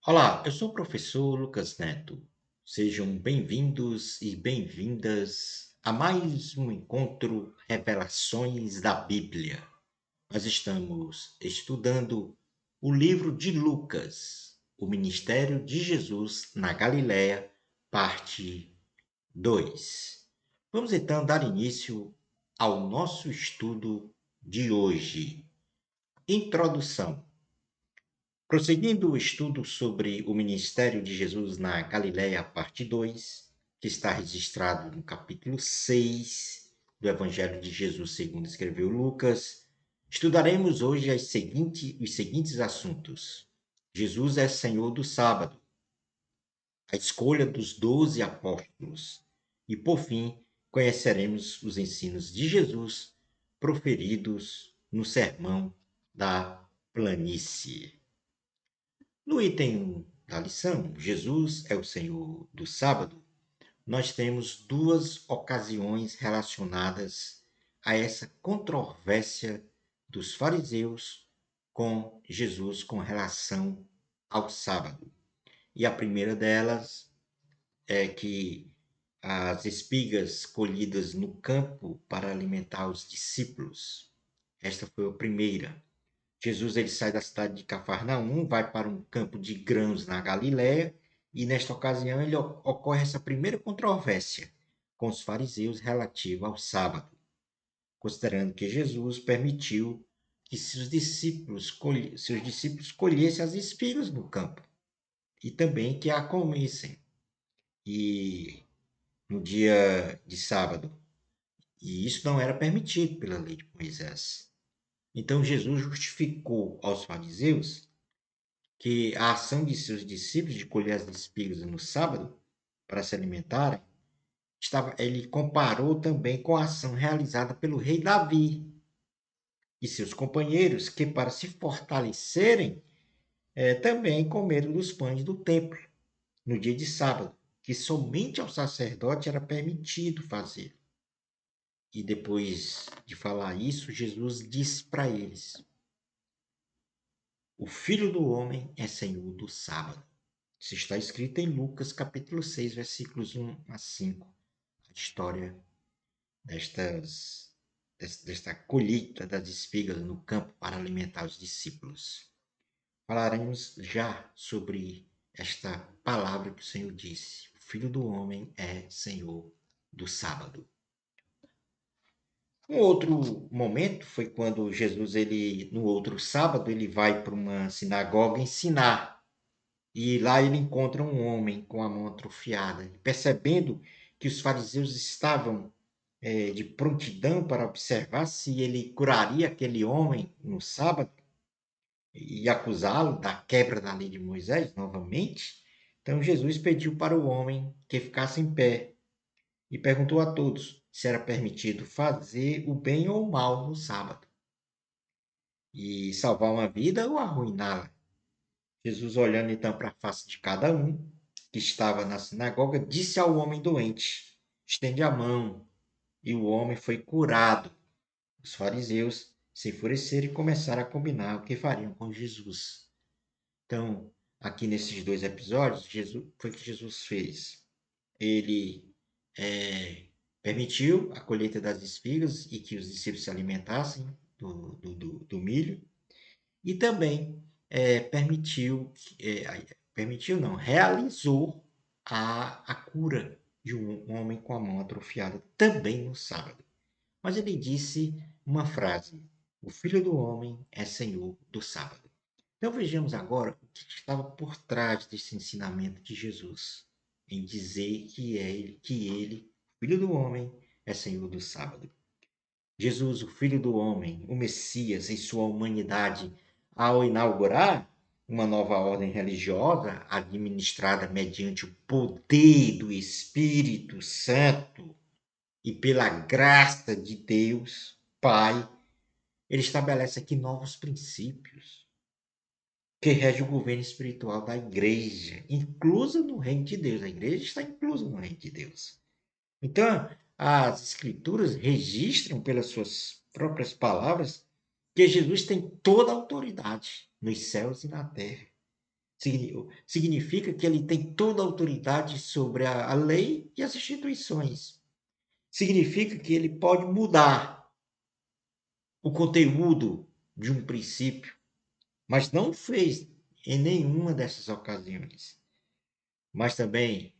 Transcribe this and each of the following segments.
Olá, eu sou o professor Lucas Neto. Sejam bem-vindos e bem-vindas a mais um encontro Revelações da Bíblia. Nós estamos estudando o livro de Lucas, o ministério de Jesus na Galiléia, parte 2. Vamos então dar início ao nosso estudo de hoje. Introdução. Prosseguindo o estudo sobre o ministério de Jesus na Galiléia, parte 2, que está registrado no capítulo 6 do Evangelho de Jesus segundo escreveu Lucas, estudaremos hoje os seguintes assuntos. Jesus é Senhor do sábado, a escolha dos 12 apóstolos e, por fim, conheceremos os ensinos de Jesus proferidos no Sermão da Planície. No item 1 da lição, Jesus é o Senhor do sábado, nós temos duas ocasiões relacionadas a essa controvérsia dos fariseus com Jesus com relação ao sábado. E a primeira delas é que as espigas colhidas no campo para alimentar os discípulos. Esta foi a primeira. Jesus ele sai da cidade de Cafarnaum, vai para um campo de grãos na Galiléia, e nesta ocasião ocorre essa primeira controvérsia com os fariseus relativa ao sábado, considerando que Jesus permitiu que seus discípulos colhessem as espigas no campo e também que a comessem e no dia de sábado. E isso não era permitido pela lei de Moisés. Então Jesus justificou aos fariseus que a ação de seus discípulos de colher as espigas no sábado para se alimentarem, ele comparou também com a ação realizada pelo rei Davi e seus companheiros, que para se fortalecerem, também comeram dos pães do templo no dia de sábado, que somente ao sacerdote era permitido fazer. E depois de falar isso, Jesus disse para eles: o Filho do Homem é Senhor do sábado. Isso está escrito em Lucas, capítulo 6, versículos 1 a 5. A história desta colheita das espigas no campo para alimentar os discípulos. Falaremos já sobre esta palavra que o Senhor disse: o Filho do Homem é Senhor do sábado. Um outro momento foi quando Jesus, no outro sábado, ele vai para uma sinagoga ensinar. E lá ele encontra um homem com a mão atrofiada. Percebendo que os fariseus estavam de prontidão para observar se ele curaria aquele homem no sábado e acusá-lo da quebra da lei de Moisés novamente, então Jesus pediu para o homem que ficasse em pé e perguntou a todos se era permitido fazer o bem ou o mal no sábado e salvar uma vida ou arruiná-la. Jesus, olhando então para a face de cada um que estava na sinagoga, disse ao homem doente: estende a mão. E o homem foi curado. Os fariseus se enfureceram e começaram a combinar o que fariam com Jesus. Então, aqui nesses dois episódios, foi o que Jesus fez. Ele permitiu a colheita das espigas e que os discípulos se alimentassem do milho. E também permitiu não, realizou a cura de um homem com a mão atrofiada também no sábado. Mas ele disse uma frase: o Filho do Homem é Senhor do sábado. Então vejamos agora o que estava por trás desse ensinamento de Jesus, em dizer que ele, Filho do Homem, é Senhor do sábado. Jesus, o Filho do Homem, o Messias, em sua humanidade, ao inaugurar uma nova ordem religiosa administrada mediante o poder do Espírito Santo e pela graça de Deus, Pai, ele estabelece aqui novos princípios que regem o governo espiritual da igreja, inclusa no reino de Deus. A igreja está inclusa no reino de Deus. Então, as escrituras registram pelas suas próprias palavras que Jesus tem toda a autoridade nos céus e na terra. Significa que ele tem toda a autoridade sobre a lei e as instituições. Significa que ele pode mudar o conteúdo de um princípio, mas não fez em nenhuma dessas ocasiões. Mas também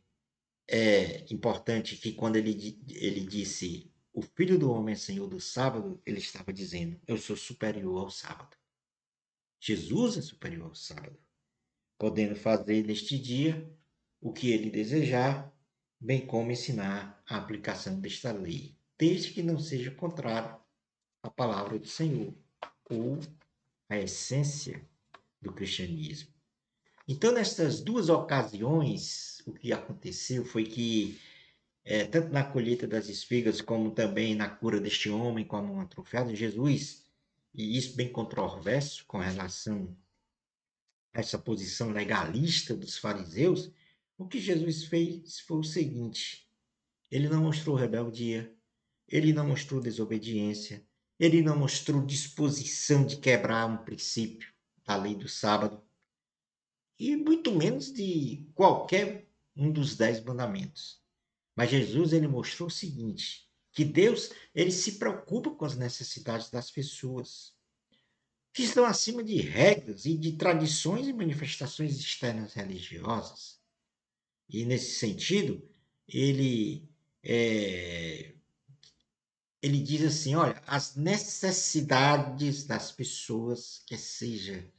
é importante que quando ele disse o Filho do Homem é Senhor do sábado, ele estava dizendo, eu sou superior ao sábado. Jesus é superior ao sábado, podendo fazer neste dia o que ele desejar, bem como ensinar a aplicação desta lei, desde que não seja contrário à palavra do Senhor ou à essência do cristianismo. Então, nestas duas ocasiões, o que aconteceu foi que, tanto na colheita das espigas, como também na cura deste homem com a mão atrofiada, Jesus, e isso bem controverso com relação a essa posição legalista dos fariseus, o que Jesus fez foi o seguinte: ele não mostrou rebeldia, ele não mostrou desobediência, ele não mostrou disposição de quebrar um princípio da lei do sábado, e muito menos de qualquer um dos 10 mandamentos. Mas Jesus ele mostrou o seguinte, que Deus ele se preocupa com as necessidades das pessoas, que estão acima de regras e de tradições e manifestações externas religiosas. E nesse sentido, ele é, ele diz assim, olha, as necessidades das pessoas, quer seja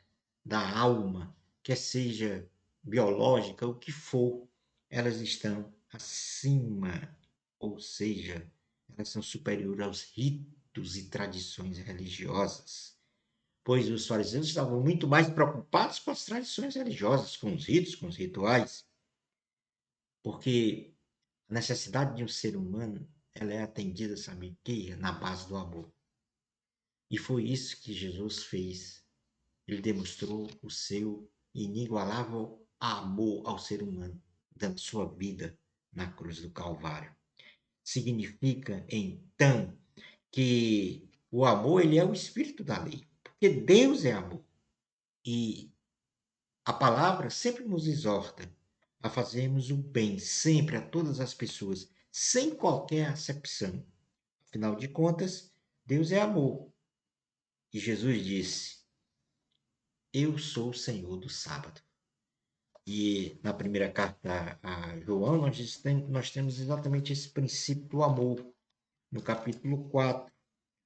da alma, quer seja biológica, o que for, elas estão acima, ou seja, elas são superiores aos ritos e tradições religiosas. Pois os fariseus estavam muito mais preocupados com as tradições religiosas, com os ritos, com os rituais, porque a necessidade de um ser humano ela é atendida, sabe que? Na base do amor. E foi isso que Jesus fez. Ele demonstrou o seu inigualável amor ao ser humano, dando sua vida na cruz do Calvário. Significa, então, que o amor ele é o espírito da lei, porque Deus é amor. E a palavra sempre nos exorta a fazermos o bem sempre a todas as pessoas, sem qualquer acepção. Afinal de contas, Deus é amor. E Jesus disse: eu sou o Senhor do sábado. E na primeira carta a João, nós temos exatamente esse princípio do amor. No capítulo 4,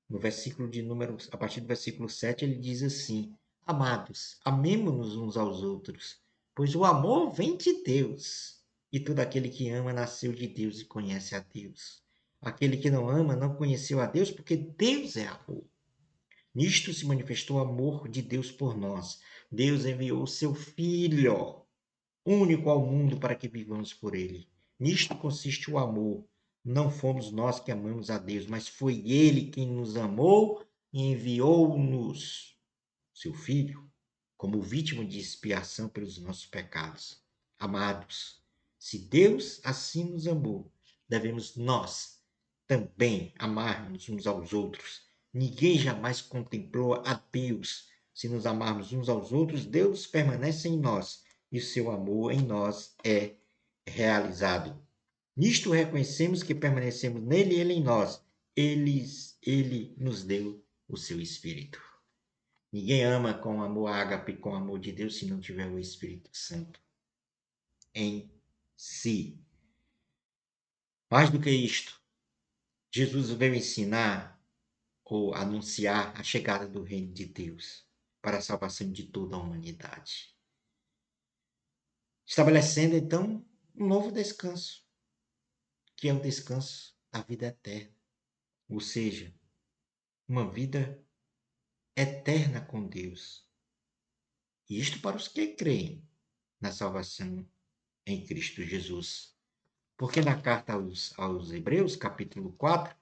no versículo de número, a partir do versículo 7, ele diz assim: amados, amemo-nos uns aos outros, pois o amor vem de Deus. E todo aquele que ama nasceu de Deus e conhece a Deus. Aquele que não ama não conheceu a Deus, porque Deus é amor. Nisto se manifestou o amor de Deus por nós. Deus enviou o seu Filho único ao mundo para que vivamos por ele. Nisto consiste o amor. Não fomos nós que amamos a Deus, mas foi ele quem nos amou e enviou-nos, seu Filho, como vítima de expiação pelos nossos pecados. Amados, se Deus assim nos amou, devemos nós também amar-nos uns aos outros. Ninguém jamais contemplou a Deus. Se nos amarmos uns aos outros, Deus permanece em nós e o seu amor em nós é realizado. Nisto reconhecemos que permanecemos nele e ele em nós. Ele nos deu o seu Espírito. Ninguém ama com amor ágape, com amor de Deus, se não tiver o Espírito Santo em si. Mais do que isto, Jesus veio ensinar ou anunciar a chegada do reino de Deus para a salvação de toda a humanidade. Estabelecendo, então, um novo descanso, que é o descanso da vida eterna. Ou seja, uma vida eterna com Deus. E isto para os que creem na salvação em Cristo Jesus. Porque na carta aos Hebreus, capítulo 4,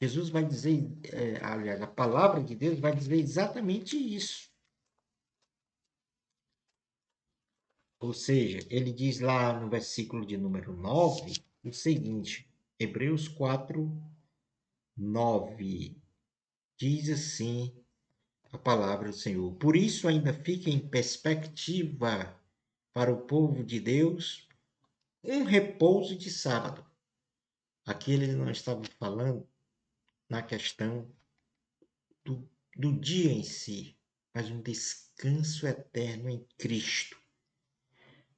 Jesus vai dizer, aliás, a palavra de Deus vai dizer exatamente isso. Ou seja, ele diz lá no versículo de número 9 o seguinte, Hebreus 4, 9, diz assim a palavra do Senhor. Por isso ainda fica em perspectiva para o povo de Deus um repouso de sábado. Aqui ele não estava falando na questão do dia em si, mas um descanso eterno em Cristo.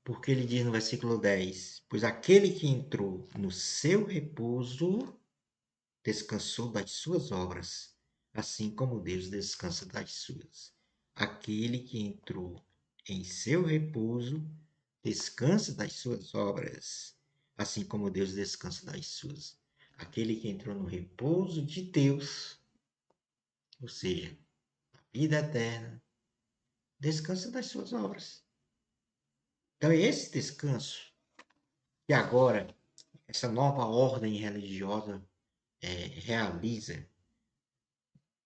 Porque ele diz no versículo 10: Pois aquele que entrou no seu repouso descansou das suas obras, assim como Deus descansa das suas. Aquele que entrou em seu repouso descansa das suas obras, assim como Deus descansa das suas. Aquele que entrou no repouso de Deus, ou seja, a vida eterna, descansa das suas obras. Então, é esse descanso que agora essa nova ordem religiosa realiza,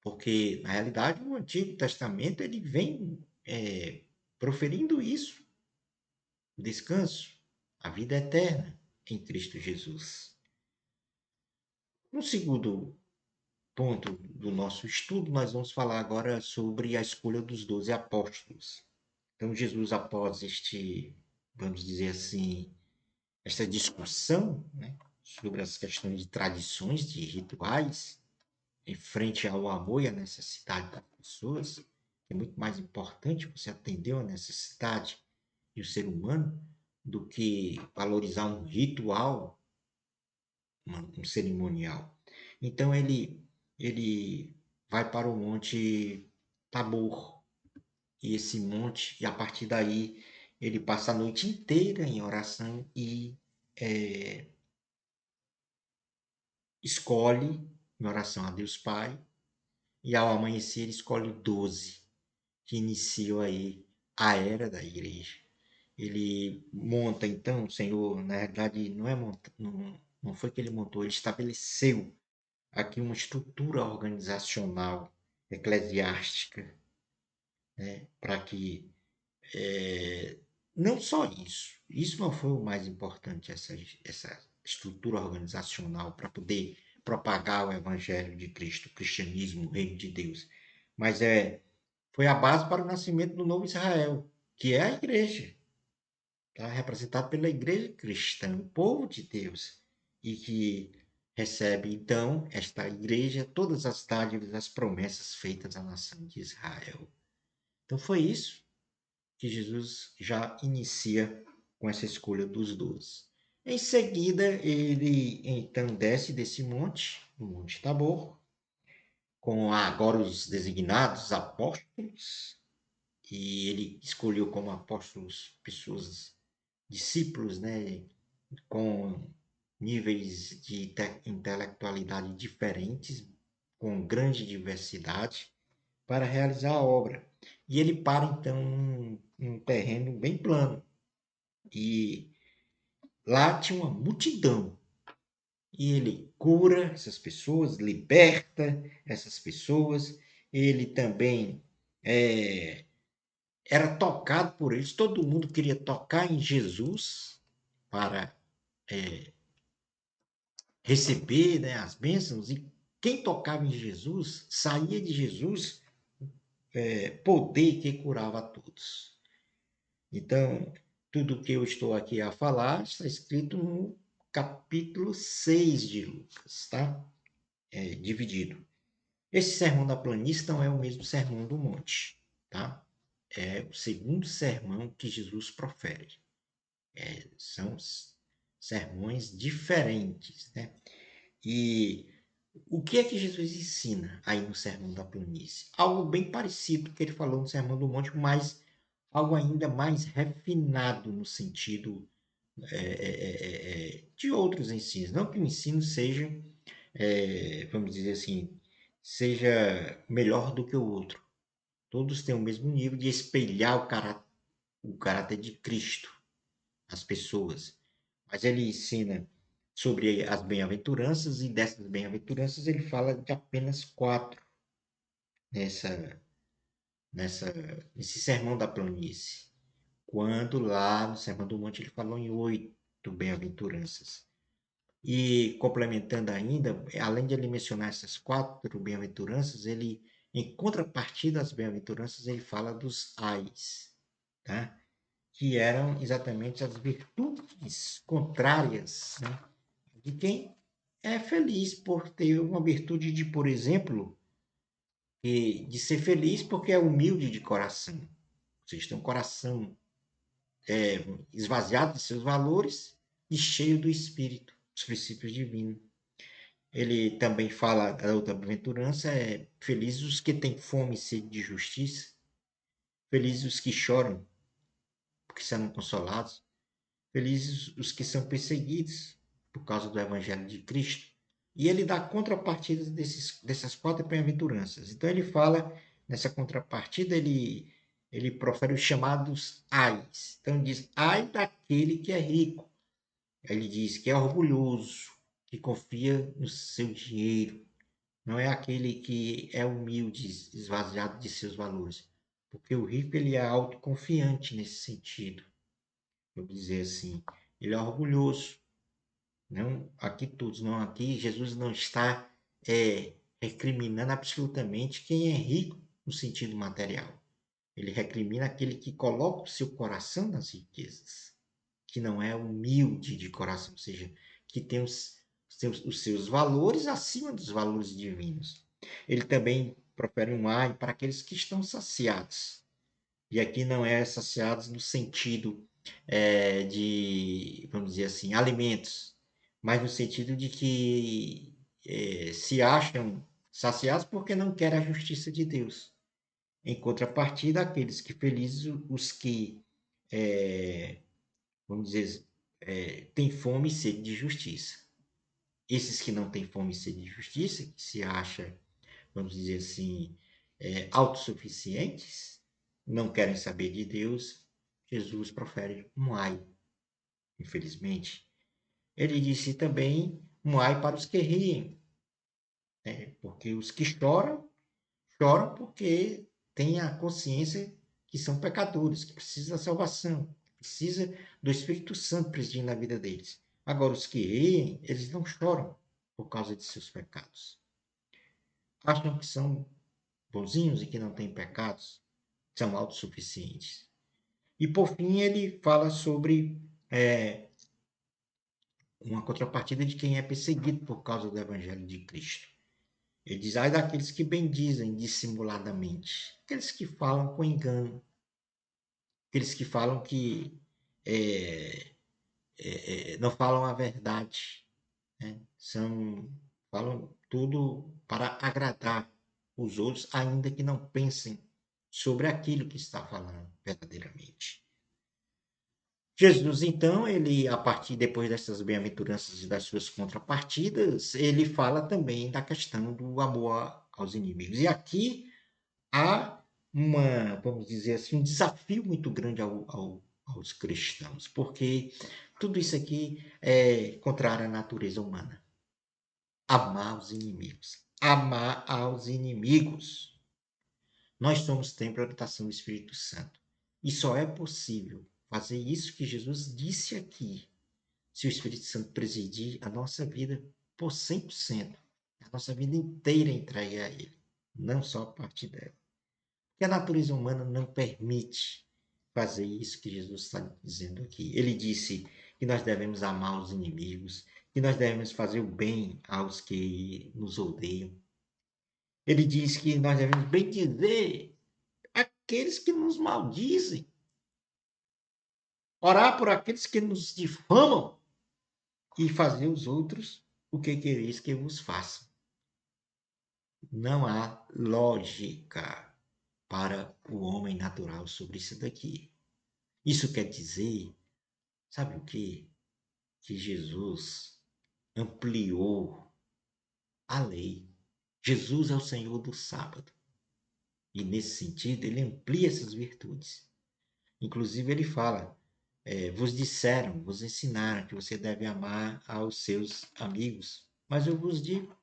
porque na realidade o Antigo Testamento ele vem proferindo isso, o descanso, a vida eterna em Cristo Jesus. No segundo ponto do nosso estudo, nós vamos falar agora sobre a escolha dos 12 apóstolos. Então, Jesus, após vamos dizer assim, esta discussão, né, sobre as questões de tradições, de rituais, em frente ao amor e à necessidade das pessoas, é muito mais importante você atender a necessidade do ser humano do que valorizar um ritual, um cerimonial. Então ele vai para o Monte Tabor, e esse monte, e a partir daí ele passa a noite inteira em oração e escolhe, em oração a Deus Pai, e ao amanhecer ele escolhe 12 que iniciam aí a era da igreja. Ele monta, então, o Senhor, na verdade, não foi que ele montou, ele estabeleceu aqui uma estrutura organizacional eclesiástica, né, para que não só isso não foi o mais importante, essa estrutura organizacional para poder propagar o evangelho de Cristo, o cristianismo, o reino de Deus, mas foi a base para o nascimento do novo Israel, que é a igreja, tá? Representado pela igreja cristã, o povo de Deus, e que recebe, então, esta igreja, todas as dádivas, as promessas feitas à nação de Israel. Então foi isso que Jesus já inicia com essa escolha dos 12. Em seguida, ele então desce desse monte, o Monte Tabor, com agora os designados apóstolos, e ele escolheu como apóstolos pessoas, discípulos, né, com níveis de intelectualidade diferentes, com grande diversidade, para realizar a obra. E ele para então num terreno bem plano. E lá tinha uma multidão. E ele cura essas pessoas, liberta essas pessoas. Ele também era tocado por eles. Todo mundo queria tocar em Jesus para receber, né, as bênçãos. E quem tocava em Jesus saía de Jesus poder que curava a todos. Então, tudo que eu estou aqui a falar está escrito no capítulo 6 de Lucas, tá? É dividido. Esse sermão da planície não é o mesmo sermão do monte, tá? É o segundo sermão que Jesus profere. São sermões diferentes, né? E o que é que Jesus ensina aí no sermão da planície? Algo bem parecido com o que ele falou no sermão do monte, mas algo ainda mais refinado no sentido de outros ensinos. Não que o ensino seja, vamos dizer assim, seja melhor do que o outro. Todos têm o mesmo nível de espelhar o caráter de Cristo às pessoas. Mas ele ensina sobre as bem-aventuranças, e dessas bem-aventuranças ele fala de apenas 4 nessa, nesse sermão da planície. Quando lá no Sermão do Monte ele falou em 8 bem-aventuranças. E complementando ainda, além de ele mencionar essas 4 bem-aventuranças, ele, em contrapartida às bem-aventuranças, ele fala dos ais, tá? que eram exatamente as virtudes contrárias, né, de quem é feliz por ter uma virtude de, por exemplo, de ser feliz porque é humilde de coração. Ou seja, tem um coração esvaziado de seus valores e cheio do Espírito, dos princípios divinos. Ele também fala, a outra bem-aventurança é felizes os que têm fome e sede de justiça, felizes os que choram, porque serão consolados, felizes os que são perseguidos por causa do Evangelho de Cristo. E ele dá contrapartidas dessas quatro bem-aventuranças. Então ele fala, nessa contrapartida, ele profere os chamados ais. Então ele diz, ai daquele que é rico. Ele diz que é orgulhoso, que confia no seu dinheiro. Não é aquele que é humilde, esvaziado de seus valores. Porque o rico ele é autoconfiante nesse sentido. Vamos dizer assim, ele é orgulhoso. Não, aqui todos, não aqui, Jesus não está recriminando absolutamente quem é rico no sentido material. Ele recrimina aquele que coloca o seu coração nas riquezas, que não é humilde de coração, ou seja, que tem os seus valores acima dos valores divinos. Ele também profere um ai para aqueles que estão saciados. E aqui não é saciados no sentido de, vamos dizer assim, alimentos, mas no sentido de que se acham saciados porque não querem a justiça de Deus. Em contrapartida, aqueles que felizes, os que, vamos dizer, têm fome e sede de justiça. Esses que não têm fome e sede de justiça, que se acham, vamos dizer assim, autossuficientes, não querem saber de Deus, Jesus profere um ai, infelizmente. Ele disse também um ai para os que riem, né? Porque os que choram, choram porque têm a consciência que são pecadores, que precisam da salvação, que precisam do Espírito Santo presidindo na vida deles. Agora, os que riem, eles não choram por causa de seus pecados. Acham que são bonzinhos e que não têm pecados, são autossuficientes. E, por fim, ele fala sobre uma contrapartida de quem é perseguido por causa do Evangelho de Cristo. Ele diz, ai daqueles que bendizem dissimuladamente, aqueles que falam com engano, aqueles que falam que não falam a verdade, né? Falam tudo para agradar os outros, ainda que não pensem sobre aquilo que está falando verdadeiramente. Jesus, então, ele, a partir depois dessas bem-aventuranças e das suas contrapartidas, ele fala também da questão do amor aos inimigos. E aqui há vamos dizer assim, um desafio muito grande aos cristãos, porque tudo isso aqui é contrário à natureza humana. Amar os inimigos. Amar aos inimigos. Nós somos templo e habitação do Espírito Santo. E só é possível fazer isso que Jesus disse aqui, se o Espírito Santo presidir a nossa vida por 100%, a nossa vida inteira entregue a Ele, não só a parte dela. Porque a natureza humana não permite fazer isso que Jesus está dizendo aqui. Ele disse que nós devemos amar os inimigos, que nós devemos fazer o bem aos que nos odeiam. Ele diz que nós devemos bendizer aqueles que nos maldizem, orar por aqueles que nos difamam e fazer os outros o que quereis que vos façam. Não há lógica para o homem natural sobre isso daqui. Isso quer dizer, sabe o quê? Que Jesus ampliou a lei. Jesus é o Senhor do sábado. E nesse sentido, ele amplia essas virtudes. Inclusive, ele fala: vos disseram, vos ensinaram que você deve amar aos seus amigos. Mas eu vos digo: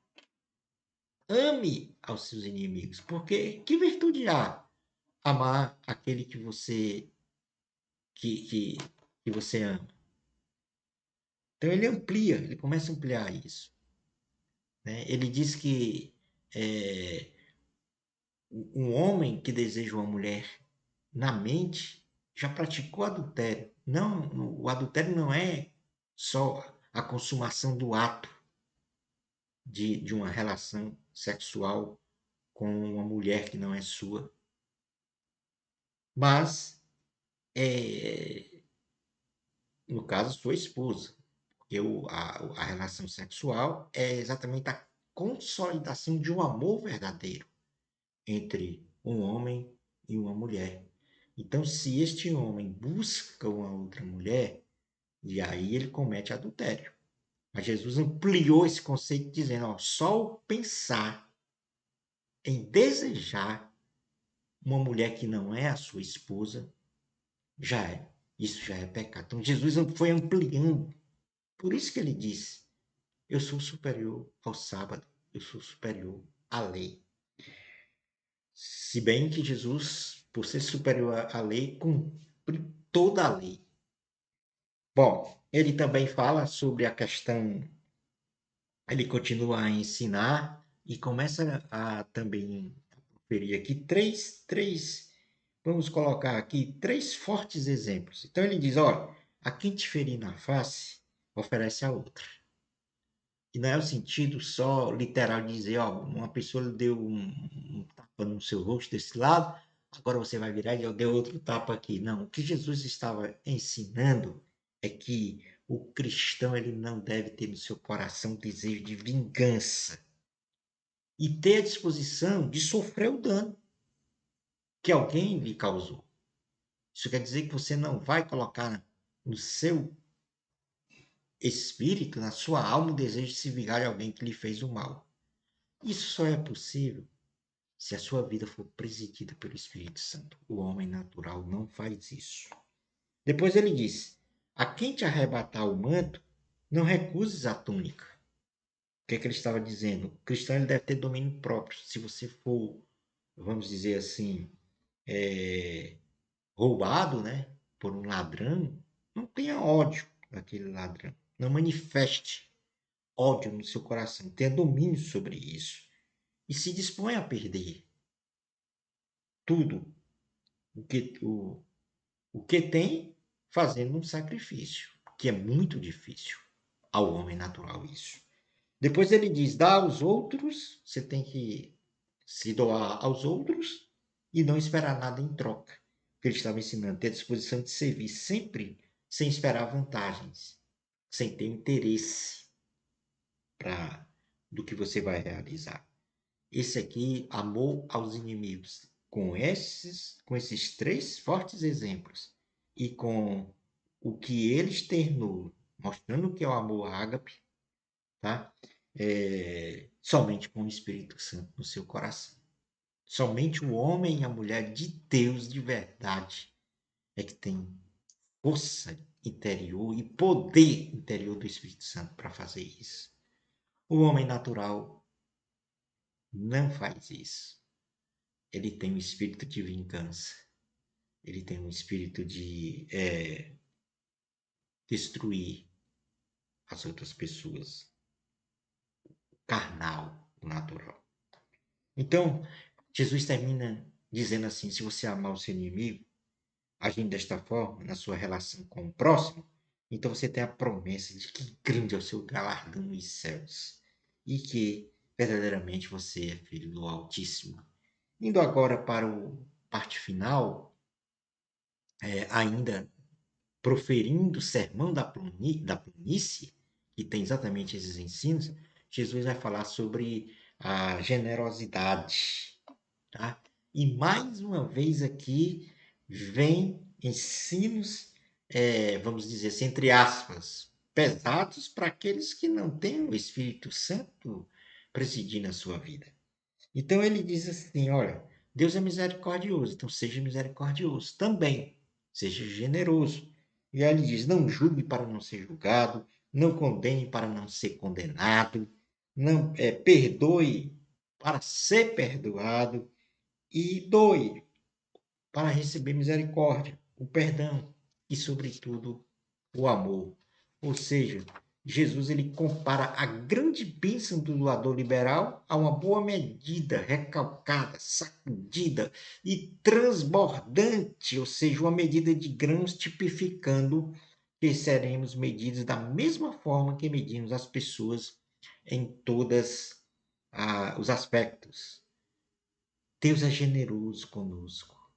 ame aos seus inimigos. Porque que virtude há amar aquele que, que você ama? Então ele amplia, ele começa a ampliar isso, né? Ele diz que um homem que deseja uma mulher na mente já praticou adultério. Não, o adultério não é só a consumação do ato de uma relação sexual com uma mulher que não é sua, mas, no caso, sua esposa. Porque a relação sexual é exatamente a consolidação de um amor verdadeiro entre um homem e uma mulher. Então, se este homem busca uma outra mulher, e aí ele comete adultério. Mas Jesus ampliou esse conceito dizendo, ó, só o pensar em desejar uma mulher que não é a sua esposa já é. Isso já é pecado. Então Jesus foi ampliando. Por isso que ele disse, eu sou superior ao sábado, eu sou superior à lei. Se bem que Jesus, por ser superior à lei, cumpre toda a lei. Bom, ele também fala sobre a questão, ele continua a ensinar e começa a também proferir aqui vamos colocar aqui três fortes exemplos. Então ele diz, olha, a quem te ferir na face, oferece a outra. E não é o sentido só literal de dizer, ó, uma pessoa lhe deu um tapa no seu rosto desse lado, agora você vai virar e eu dei outro tapa aqui. Não, o que Jesus estava ensinando é que o cristão ele não deve ter no seu coração desejo de vingança e ter a disposição de sofrer o dano que alguém lhe causou. Isso quer dizer que você não vai colocar no seu espírito, na sua alma, o desejo de se vingar de alguém que lhe fez o mal. Isso só é possível se a sua vida for presidida pelo Espírito Santo. O homem natural não faz isso. Depois ele diz, a quem te arrebatar o manto, não recuses a túnica. O que é que ele estava dizendo? O cristão ele deve ter domínio próprio. Se você for, vamos dizer assim, roubado, né, por um ladrão, não tenha ódio daquele ladrão. Não manifeste ódio no seu coração. Tenha domínio sobre isso. E se dispõe a perder tudo o que tem fazendo um sacrifício, que é muito difícil ao homem natural isso. Depois ele diz, dá aos outros, você tem que se doar aos outros e não esperar nada em troca. Porque ele estava ensinando, ter a disposição de servir sempre sem esperar vantagens, sem ter interesse do que você vai realizar. Esse aqui, amor aos inimigos. Com esses três fortes exemplos e com o que ele externou, mostrando o que é o amor ágape, tá? Somente com o Espírito Santo no seu coração. Somente o homem e a mulher de Deus de verdade é que tem força interior e poder interior do Espírito Santo para fazer isso. O homem natural não faz isso. Ele tem um espírito de vingança. Ele tem um espírito de destruir as outras pessoas. Carnal, natural. Então, Jesus termina dizendo assim, se você amar o seu inimigo, agindo desta forma, na sua relação com o próximo, então você tem a promessa de que grande é o seu galardão nos céus. E que, verdadeiramente, você é filho do Altíssimo. Indo agora para a parte final, ainda proferindo o sermão da planície, que tem exatamente esses ensinos, Jesus vai falar sobre a generosidade. Tá? E mais uma vez aqui vem ensinos, vamos dizer assim, entre aspas, pesados para aqueles que não têm o Espírito Santo presidindo a sua vida. Então ele diz assim, olha, Deus é misericordioso, então seja misericordioso também, seja generoso. E aí ele diz, não julgue para não ser julgado, não condene para não ser condenado, não perdoe para ser perdoado e doe para receber misericórdia, o perdão e, sobretudo, o amor. Ou seja, Jesus ele compara a grande bênção do doador liberal a uma boa medida, recalcada, sacudida e transbordante, ou seja, uma medida de grãos tipificando que seremos medidos da mesma forma que medimos as pessoas em todos os aspectos. Deus é generoso conosco,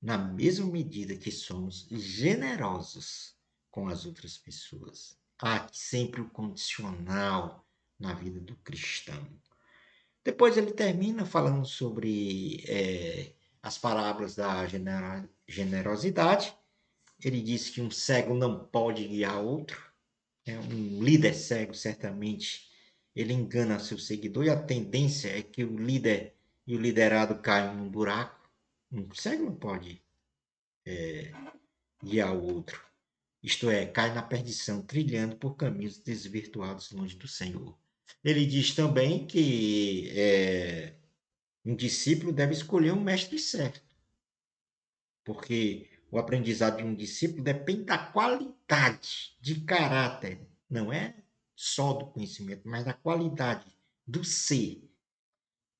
na mesma medida que somos generosos com as outras pessoas. Há sempre o condicional na vida do cristão. Depois ele termina falando sobre as parábolas da generosidade. Ele diz que um cego não pode guiar outro. Um líder cego, certamente, ele engana seu seguidor e a tendência é que o líder e o liderado caiam num buraco. Um cego não pode guiar o outro. Isto é, cai na perdição, trilhando por caminhos desvirtuados longe do Senhor. Ele diz também que um discípulo deve escolher um mestre certo, porque o aprendizado de um discípulo depende da qualidade de caráter, não é só do conhecimento, mas da qualidade do ser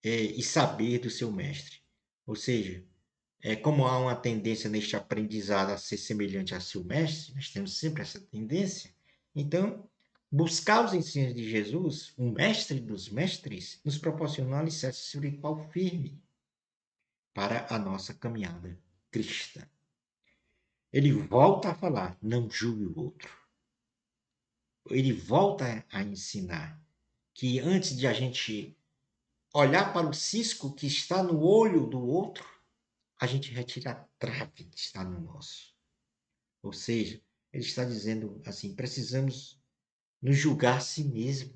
e saber do seu mestre. Ou seja, como há uma tendência neste aprendizado a ser semelhante a seu mestre, nós temos sempre essa tendência, então, buscar os ensinos de Jesus, o mestre dos mestres, nos proporciona um alicerce espiritual firme para a nossa caminhada cristã. Ele volta a falar, não julgue o outro. Ele volta a ensinar que antes de a gente olhar para o cisco que está no olho do outro, a gente retira a trave que está no nosso. Ou seja, ele está dizendo assim: precisamos nos julgar a si mesmo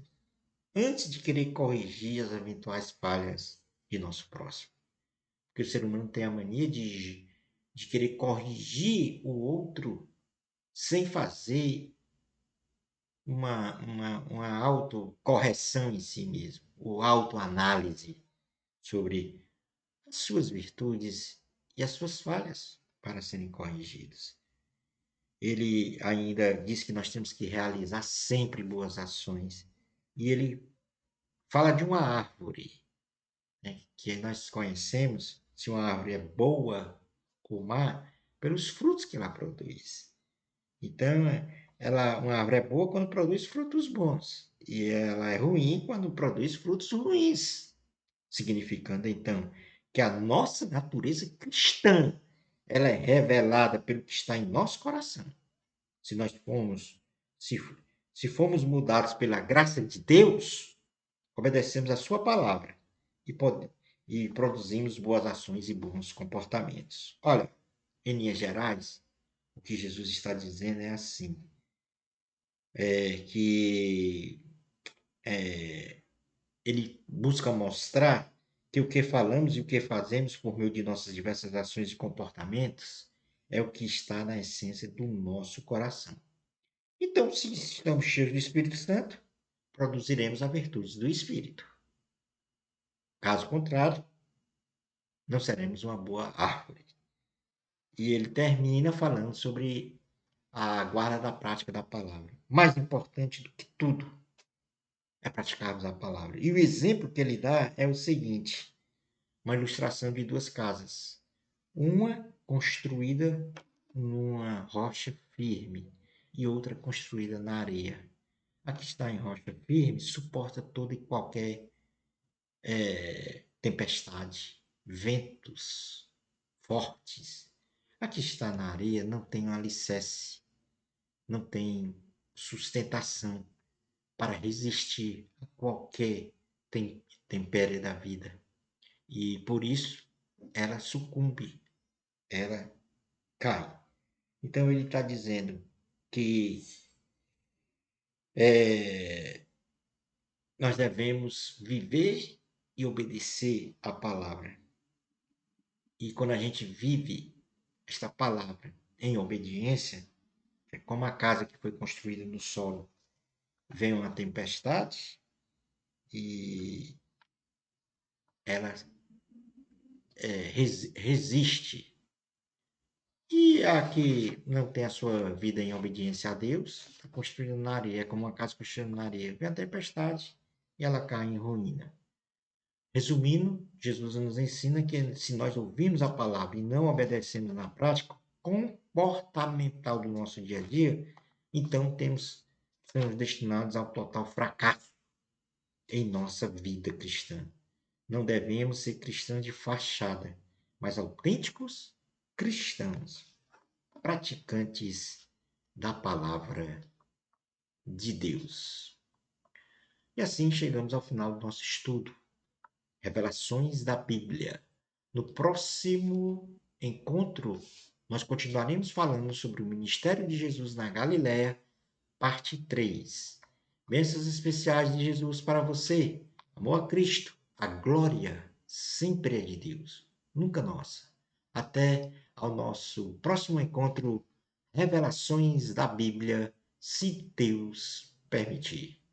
antes de querer corrigir as eventuais falhas de nosso próximo. Porque o ser humano tem a mania de querer corrigir o outro sem fazer uma autocorreção em si mesmo, ou autoanálise sobre as suas virtudes e as suas falhas para serem corrigidas. Ele ainda diz que nós temos que realizar sempre boas ações. E ele fala de uma árvore, né, que nós conhecemos se uma árvore é boa ou má pelos frutos que ela produz. Então, uma árvore é boa quando produz frutos bons. E ela é ruim quando produz frutos ruins. Significando, então, que a nossa natureza cristã ela é revelada pelo que está em nosso coração. Se nós formos, se, se formos mudados pela graça de Deus, obedecemos a sua palavra e produzimos boas ações e bons comportamentos. Olha, em linhas gerais, o que Jesus está dizendo é assim, que ele busca mostrar que o que falamos e o que fazemos por meio de nossas diversas ações e comportamentos é o que está na essência do nosso coração. Então, se estamos cheios do Espírito Santo, produziremos a virtude do Espírito. Caso contrário, não seremos uma boa árvore. E ele termina falando sobre a guarda da prática da palavra. Mais importante do que tudo é praticarmos a palavra. E o exemplo que ele dá é o seguinte: uma ilustração de duas casas. Uma construída numa rocha firme e outra construída na areia. A que está em rocha firme suporta toda e qualquer tempestade, ventos fortes. A que está na areia não tem um alicerce, não tem sustentação para resistir a qualquer tempérie da vida. E por isso ela sucumbe, ela cai. Então ele está dizendo que nós devemos viver e obedecer a palavra. E quando a gente vive esta palavra em obediência, é como a casa que foi construída no solo. Vem uma tempestade e ela resiste E a que não tem a sua vida em obediência a Deus, está construindo na areia, é como uma casa construída na areia. Vem a tempestade e ela cai em ruína. Resumindo, Jesus nos ensina que se nós ouvirmos a palavra e não obedecemos na prática comportamental do nosso dia a dia, então estamos destinados ao total fracasso em nossa vida cristã. Não devemos ser cristãos de fachada, mas autênticos cristãos, praticantes da palavra de Deus. E assim chegamos ao final do nosso estudo. Revelações da Bíblia. No próximo encontro, nós continuaremos falando sobre o ministério de Jesus na Galiléia, parte 3. Bênçãos especiais de Jesus para você. Amor a Cristo. A glória sempre é de Deus, nunca nossa. Até ao nosso próximo encontro. Revelações da Bíblia, se Deus permitir.